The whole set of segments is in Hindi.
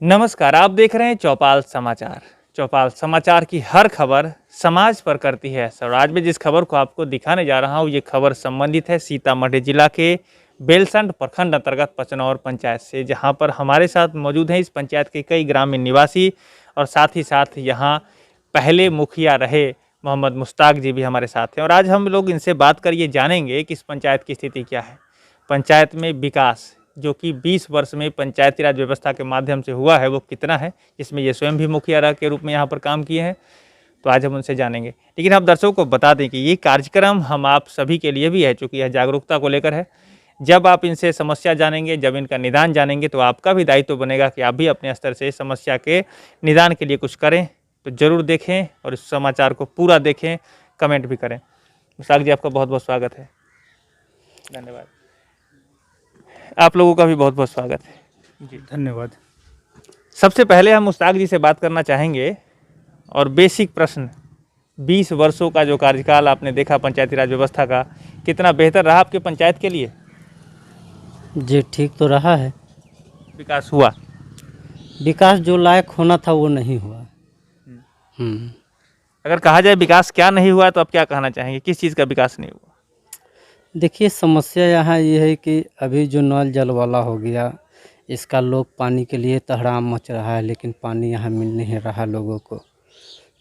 नमस्कार, आप देख रहे हैं चौपाल समाचार। चौपाल समाचार की हर खबर समाज पर करती है असर। आज मैं जिस खबर को आपको दिखाने जा रहा हूँ, ये खबर संबंधित है सीतामढ़ी जिला के बेलसंड प्रखंड अंतर्गत पचनौर पंचायत से, जहाँ पर हमारे साथ मौजूद हैं इस पंचायत के कई ग्रामीण निवासी और साथ ही साथ यहाँ पहले मुखिया रहे मोहम्मद मुश्ताक जी भी हमारे साथ हैं। और आज हम लोग इनसे बात कर ये जानेंगे कि इस पंचायत की स्थिति क्या है, पंचायत में विकास जो कि 20 वर्ष में पंचायती राज व्यवस्था के माध्यम से हुआ है वो कितना है, जिसमें ये स्वयं भी मुखिया के रूप में यहाँ पर काम किए हैं। तो आज हम उनसे जानेंगे। लेकिन हम दर्शकों को बता दें कि ये कार्यक्रम हम आप सभी के लिए भी है, चूँकि यह जागरूकता को लेकर है। जब आप इनसे समस्या जानेंगे, जब इनका निदान जानेंगे, तो आपका भी दायित्व बनेगा कि आप भी अपने स्तर से समस्या के निदान के लिए कुछ करें। तो ज़रूर देखें और इस समाचार को पूरा देखें, कमेंट भी करें। मुश्ताक जी, आपका बहुत बहुत स्वागत है। धन्यवाद। आप लोगों का भी बहुत बहुत स्वागत है जी, धन्यवाद। सबसे पहले हम मुश्ताक जी से बात करना चाहेंगे और बेसिक प्रश्न, 20 वर्षों का जो कार्यकाल आपने देखा पंचायती राज व्यवस्था का, कितना बेहतर रहा आपके पंचायत के लिए? जी, ठीक तो रहा है। विकास हुआ? विकास जो लायक होना था वो नहीं हुआ। अगर कहा जाए विकास क्या नहीं हुआ, तो आप क्या कहना चाहेंगे, किस चीज़ का विकास नहीं हुआ? देखिए, समस्या यहाँ ये है कि अभी जो नल जल वाला हो गया, इसका लोग पानी के लिए तहराम मच रहा है, लेकिन पानी यहाँ मिल नहीं रहा लोगों को।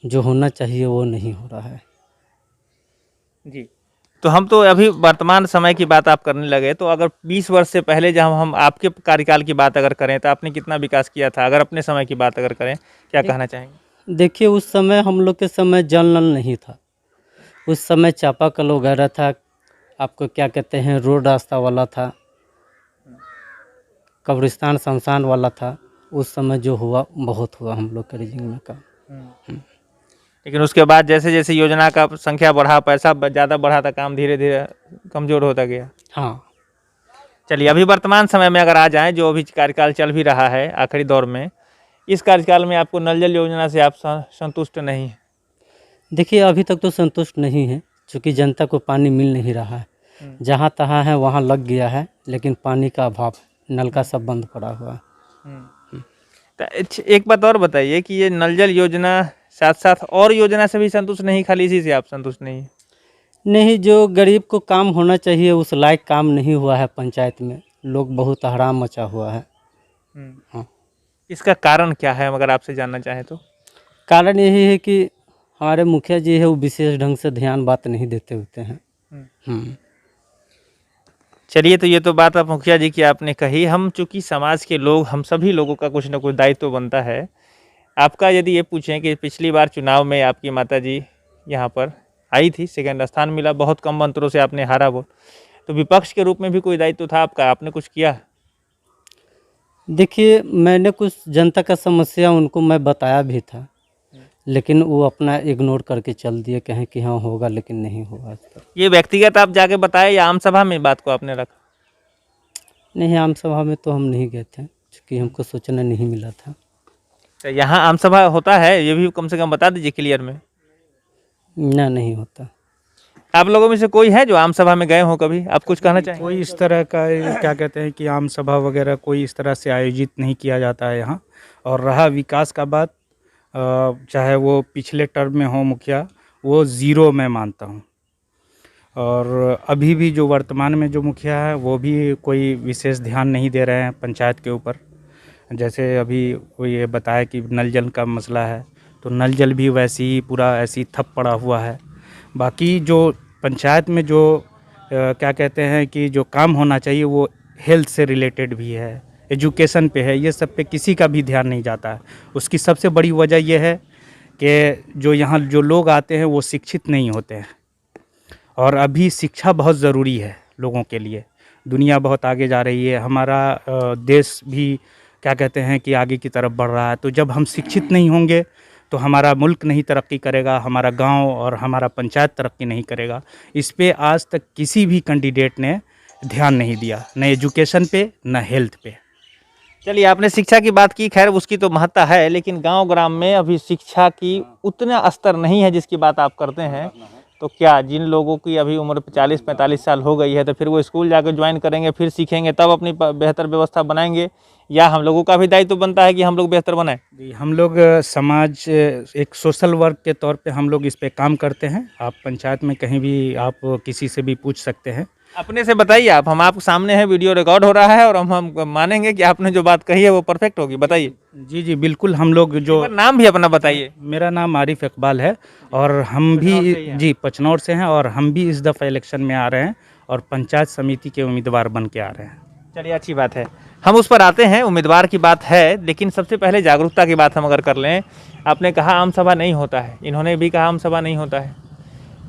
जो होना चाहिए वो नहीं हो रहा है। जी, तो हम तो अभी वर्तमान समय की बात आप करने लगे, तो अगर 20 वर्ष से पहले जब हम आपके कार्यकाल की बात अगर करें, तो आपने कितना विकास किया था? अगर अपने समय की बात अगर करें, क्या कहना चाहेंगे? देखिए, उस समय हम लोग के समय जल नल नहीं था। उस समय चापाकल वगैरह था, आपको क्या कहते हैं, रोड रास्ता वाला था, कब्रिस्तान शमशान वाला था। उस समय जो हुआ बहुत हुआ हम लोग के रीजन में काम। लेकिन उसके बाद जैसे जैसे योजना का संख्या बढ़ा, पैसा ज़्यादा बढ़ा, था काम धीरे धीरे कमज़ोर होता गया। हाँ, चलिए, अभी वर्तमान समय में अगर आ जाएं, जो अभी कार्यकाल चल भी रहा है आखिरी दौर में, इस कार्यकाल में आपको नल जल योजना से आप संतुष्ट नहीं हैं? देखिए, अभी तक तो संतुष्ट नहीं है, क्योंकि जनता को पानी मिल नहीं रहा है। जहाँ तहाँ है वहाँ लग गया है, लेकिन पानी का अभाव, नल का सब बंद पड़ा हुआ है। तो एक बात और बताइए कि ये नल जल योजना साथ साथ और योजना से भी संतुष्ट नहीं, खाली इसी से आप संतुष्ट नहीं हैं? नहीं, जो गरीब को काम होना चाहिए उस लायक काम नहीं हुआ है पंचायत में। लोग बहुत हराम मचा हुआ है। हाँ, इसका कारण क्या है, अगर आपसे जानना चाहें तो? कारण यही है कि हमारे मुखिया जी है वो विशेष ढंग से ध्यान बात नहीं देते होते हैं। चलिए, तो ये तो बात आप मुखिया जी की आपने कही। हम चूँकि समाज के लोग, हम सभी लोगों का कुछ ना कुछ दायित्व बनता है। आपका यदि ये पूछें कि पिछली बार चुनाव में आपकी माताजी यहाँ पर आई थी, सेकंड स्थान मिला, बहुत कम अंतरों से आपने हारा वोट, तो विपक्ष के रूप में भी कोई दायित्व था आपका, आपने कुछ किया? देखिए, मैंने कुछ जनता का समस्या उनको मैं बताया भी था, लेकिन वो अपना इग्नोर करके चल दिए, कहें कि हाँ होगा, लेकिन नहीं हुआ आज तक। ये व्यक्तिगत आप जाके बताए या आम सभा में बात को आपने रखा? नहीं, आम सभा में तो हम नहीं गए थे, क्योंकि हमको सूचना नहीं मिला था। तो यहाँ आम सभा होता है, ये भी कम से कम बता दीजिए क्लियर में। ना, नहीं होता। आप लोगों में से कोई है जो आम सभा में गए हो कभी? आप कुछ कहना चाहेंगे? कोई इस तरह का क्या कहते हैं कि आम सभा वगैरह कोई इस तरह से आयोजित नहीं किया जाता है यहाँ। और रहा विकास का बात, चाहे वो पिछले टर्म में हो मुखिया, वो ज़ीरो मैं मानता हूँ। और अभी भी जो वर्तमान में जो मुखिया है वो भी कोई विशेष ध्यान नहीं दे रहे हैं पंचायत के ऊपर। जैसे अभी वो ये बताया कि नल जल का मसला है, तो नल जल भी वैसे ही पूरा ऐसे ही ठप पड़ा हुआ है। बाकी जो पंचायत में जो क्या कहते हैं कि जो काम होना चाहिए वो हेल्थ से रिलेटेड भी है, एजुकेशन पे है, ये सब पे किसी का भी ध्यान नहीं जाता है। उसकी सबसे बड़ी वजह यह है कि जो यहाँ जो लोग आते हैं वो शिक्षित नहीं होते हैं। और अभी शिक्षा बहुत ज़रूरी है लोगों के लिए। दुनिया बहुत आगे जा रही है, हमारा देश भी क्या कहते हैं कि आगे की तरफ बढ़ रहा है। तो जब हम शिक्षित नहीं होंगे तो हमारा मुल्क नहीं तरक्की करेगा, हमारा गांव और हमारा पंचायत तरक्की नहीं करेगा। इस पे आज तक किसी भी कैंडिडेट ने ध्यान नहीं दिया, न एजुकेशन पे न हेल्थ पे। चलिए, आपने शिक्षा की बात की, खैर उसकी तो महत्ता है, लेकिन गांव ग्राम में अभी शिक्षा की उतना स्तर नहीं है जिसकी बात आप करते हैं। तो क्या जिन लोगों की अभी उम्र 40-45 साल हो गई है तो फिर वो स्कूल जाकर ज्वाइन करेंगे, फिर सीखेंगे, तब अपनी बेहतर व्यवस्था बनाएंगे, या हम लोगों का भी दायित्व बनता है कि हम लोग बेहतर बनाएं? जी, हम लोग समाज एक सोशल वर्क के तौर पे हम लोग इस पे काम करते हैं। आप पंचायत में कहीं भी आप किसी से भी पूछ सकते हैं। अपने से बताइए आप, हम आपके सामने हैं, वीडियो रिकॉर्ड हो रहा है और हम मानेंगे कि आपने जो बात कही है वो परफेक्ट होगी। बताइए, जी जी बिल्कुल, हम लोग एक जो बार नाम भी अपना बताइए। मेरा नाम आरिफ इकबाल है और हम पचनौर भी से ही हैं। जी पचनौर से हैं और हम भी इस दफ़ा इलेक्शन में आ रहे हैं और पंचायत समिति के उम्मीदवार बन के आ रहे हैं। चलिए, अच्छी बात है, हम उस पर आते हैं। उम्मीदवार की बात है, लेकिन सबसे पहले जागरूकता की बात हम अगर कर लें। आपने कहा आम सभा नहीं होता है, इन्होंने भी कहा आम सभा नहीं होता है,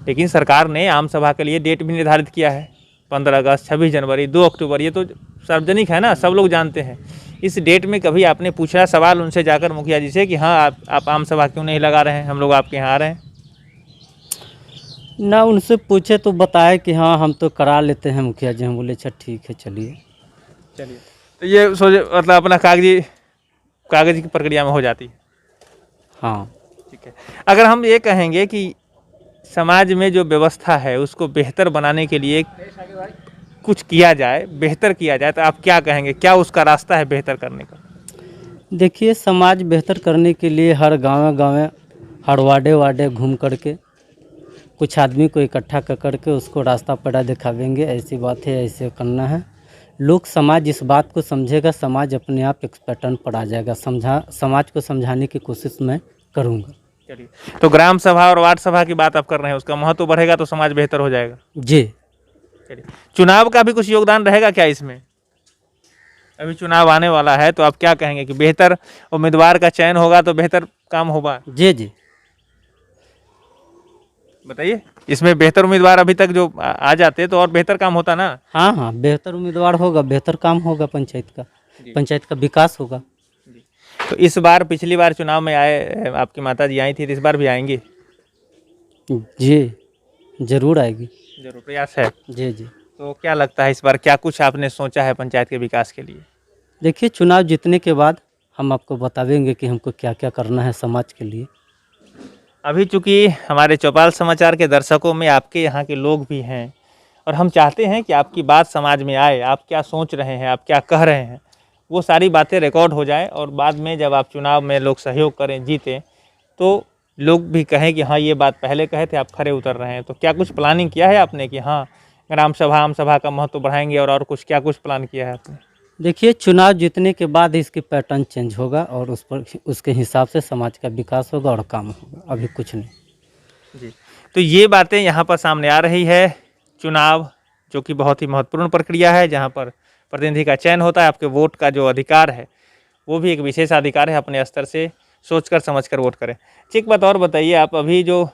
लेकिन सरकार ने आम सभा के लिए डेट भी निर्धारित किया है। 15 अगस्त, 26 जनवरी, 2 अक्टूबर, ये तो सार्वजनिक है ना, सब लोग जानते हैं। इस डेट में कभी आपने पूछा सवाल उनसे जाकर मुखिया जी से कि हाँ आप आम सभा क्यों नहीं लगा रहे हैं, हम लोग आपके यहाँ आ रहे हैं? ना उनसे पूछे तो बताए कि हाँ हम तो करा लेते हैं मुखिया जी। हम बोले अच्छा ठीक है चलिए। चलिए, तो ये सोचे मतलब अपना कागज की प्रक्रिया में हो जाती है। हाँ, ठीक है, अगर हम ये कहेंगे कि समाज में जो व्यवस्था है उसको बेहतर बनाने के लिए कुछ किया जाए, बेहतर किया जाए, तो आप क्या कहेंगे, क्या उसका रास्ता है बेहतर करने का? देखिए समाज बेहतर करने के लिए हर गाँव हर वार्डे घूम करके कुछ आदमी को इकट्ठा कर करके उसको रास्ता पड़ा दिखावेंगे, ऐसी बात है, ऐसे करना है। लोग समाज इस बात को समझेगा, समाज अपने आप एक पैटर्न पर आ जाएगा। समाज को समझाने की कोशिश मैं करूँगा। चलिए, तो ग्राम सभा और वार्ड सभा की बात आप कर रहे हैं, उसका महत्व बढ़ेगा तो समाज बेहतर हो जाएगा। जी, चलिए, चुनाव का भी कुछ योगदान रहेगा क्या इसमें? अभी चुनाव आने वाला है, तो आप क्या कहेंगे कि बेहतर उम्मीदवार का चयन होगा तो बेहतर काम होगा? जी जी। बताइए, इसमें बेहतर उम्मीदवार अभी तक जो आ जाते तो और बेहतर काम होता ना? हाँ हाँ, बेहतर उम्मीदवार होगा, बेहतर काम होगा, पंचायत का विकास होगा। तो इस बार, पिछली बार चुनाव में आए, आपकी माता जी आई थी, तो इस बार भी आएंगी? जी, जरूर आएगी। जरूर प्रयास है। जी जी। तो क्या लगता है इस बार क्या कुछ आपने सोचा है पंचायत के विकास के लिए? देखिए चुनाव जीतने के बाद हम आपको बतावेंगे कि हमको क्या क्या करना है समाज के लिए। अभी चूंकि हमारे चौपाल समाचार के दर्शकों में आपके यहाँ के लोग भी हैं और हम चाहते हैं कि आपकी बात समाज में आए, आप क्या सोच रहे हैं, आप क्या कह रहे हैं, वो सारी बातें रिकॉर्ड हो जाए और बाद में जब आप चुनाव में लोग सहयोग करें, जीतें, तो लोग भी कहें कि हाँ ये बात पहले कहे थे, आप खरे उतर रहे हैं। तो क्या कुछ प्लानिंग किया है आपने कि हाँ ग्राम सभा आम सभा का महत्व बढ़ाएंगे, और कुछ क्या कुछ प्लान किया है आपने? देखिए चुनाव जीतने के बाद इसकी पैटर्न चेंज होगा और उस पर उसके हिसाब से समाज का विकास होगा और काम होगा, अभी कुछ नहीं। जी, तो ये बातें यहाँ पर सामने आ रही है। चुनाव जो कि बहुत ही महत्वपूर्ण प्रक्रिया है, जहाँ पर प्रतिनिधि का चयन होता है, आपके वोट का जो अधिकार है वो भी एक विशेष अधिकार है, अपने स्तर से सोचकर समझकर वोट करें। एक बात और बताइए, आप अभी जो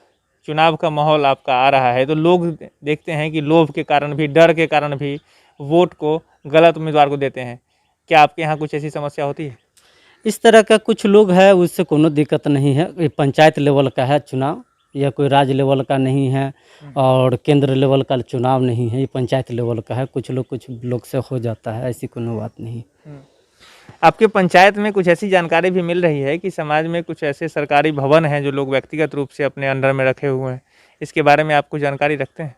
चुनाव का माहौल आपका आ रहा है, तो लोग देखते हैं कि लोभ के कारण भी, डर के कारण भी वोट को गलत उम्मीदवार को देते हैं। क्या आपके यहाँ कुछ ऐसी समस्या होती है? इस तरह का कुछ लोग है, उससे कोनो दिक्कत नहीं है। ये पंचायत लेवल का है चुनाव, या कोई राज्य लेवल का नहीं है और केंद्र लेवल का चुनाव नहीं है, ये पंचायत लेवल का है। कुछ लोग से हो जाता है, ऐसी कोनो बात नहीं। आपके पंचायत में कुछ ऐसी जानकारी भी मिल रही है कि समाज में कुछ ऐसे सरकारी भवन हैं जो लोग व्यक्तिगत रूप से अपने अंडर में रखे हुए हैं, इसके बारे में आप कुछ जानकारी रखते हैं?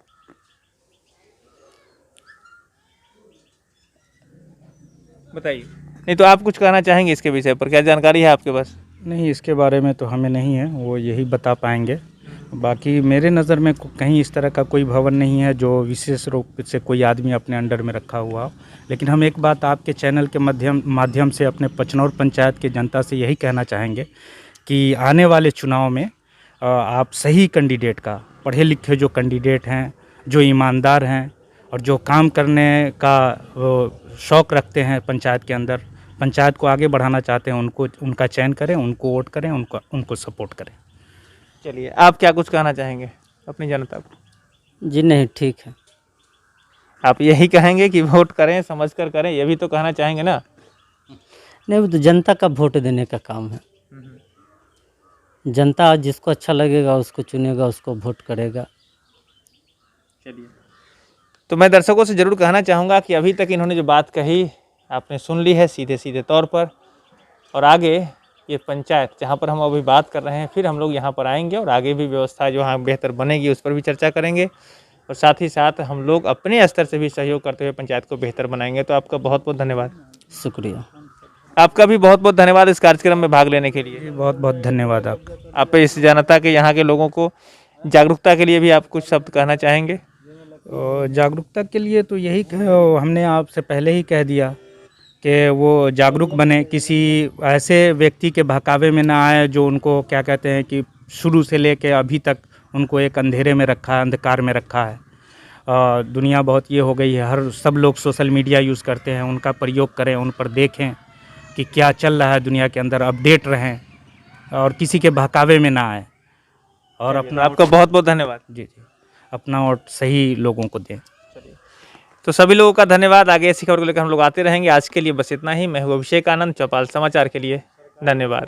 बताइए, नहीं तो आप कुछ कहना चाहेंगे इसके विषय पर, क्या जानकारी है आपके पास? नहीं, इसके बारे में तो हमें नहीं है, वो यही बता पाएंगे। बाकी मेरे नज़र में कहीं इस तरह का कोई भवन नहीं है जो विशेष रूप से कोई आदमी अपने अंडर में रखा हुआ हो। लेकिन हम एक बात आपके चैनल के माध्यम से अपने पचनौर पंचायत की जनता से यही कहना चाहेंगे कि आने वाले चुनाव में आप सही कैंडिडेट का, पढ़े लिखे जो कैंडिडेट हैं, जो ईमानदार हैं और जो काम करने का शौक़ रखते हैं पंचायत के अंदर, पंचायत को आगे बढ़ाना चाहते हैं, उनका चयन करें, उनको वोट करें, उनको सपोर्ट करें। चलिए, आप क्या कुछ कहना चाहेंगे अपनी जनता को? जी नहीं, ठीक है। आप यही कहेंगे कि वोट करें, समझकर करें, ये भी तो कहना चाहेंगे ना? नहीं, वो तो जनता का वोट देने का काम है। जनता जिसको अच्छा लगेगा उसको चुनेगा, उसको वोट करेगा। चलिए, तो मैं दर्शकों से ज़रूर कहना चाहूँगा कि अभी तक इन्होंने जो बात कही आपने सुन ली है सीधे सीधे तौर पर, और आगे ये पंचायत जहाँ पर हम अभी बात कर रहे हैं, फिर हम लोग यहाँ पर आएंगे और आगे भी व्यवस्था जो यहाँ बेहतर बनेगी उस पर भी चर्चा करेंगे, और साथ ही साथ हम लोग अपने स्तर से भी सहयोग करते हुए पंचायत को बेहतर बनाएंगे। तो आपका बहुत बहुत धन्यवाद। शुक्रिया। आपका भी बहुत बहुत धन्यवाद इस कार्यक्रम में भाग लेने के लिए। बहुत बहुत धन्यवाद आपका। आप इस जनता के, यहाँ के लोगों को जागरूकता के लिए भी आप कुछ शब्द कहना चाहेंगे? और जागरूकता के लिए तो यही हमने आपसे पहले ही कह दिया कि वो जागरूक बने, किसी ऐसे व्यक्ति के बहकावे में ना आए जो उनको क्या कहते हैं कि शुरू से लेके अभी तक उनको एक अंधेरे में रखा है, अंधकार में रखा है। दुनिया बहुत ये हो गई है, हर सब लोग सोशल मीडिया यूज़ करते हैं, उनका प्रयोग करें, उन पर देखें कि क्या चल रहा है दुनिया के अंदर, अपडेट रहें और किसी के बहकावे में ना आए, और अपना आपका बहुत बहुत धन्यवाद। जी जी अपना वोट सही लोगों को दें। तो सभी लोगों का धन्यवाद। आगे ऐसी खबर को लेकर हम लोग आते रहेंगे। आज के लिए बस इतना ही। मैं हूँ अभिषेक आनंद, चौपाल समाचार के लिए धन्यवाद।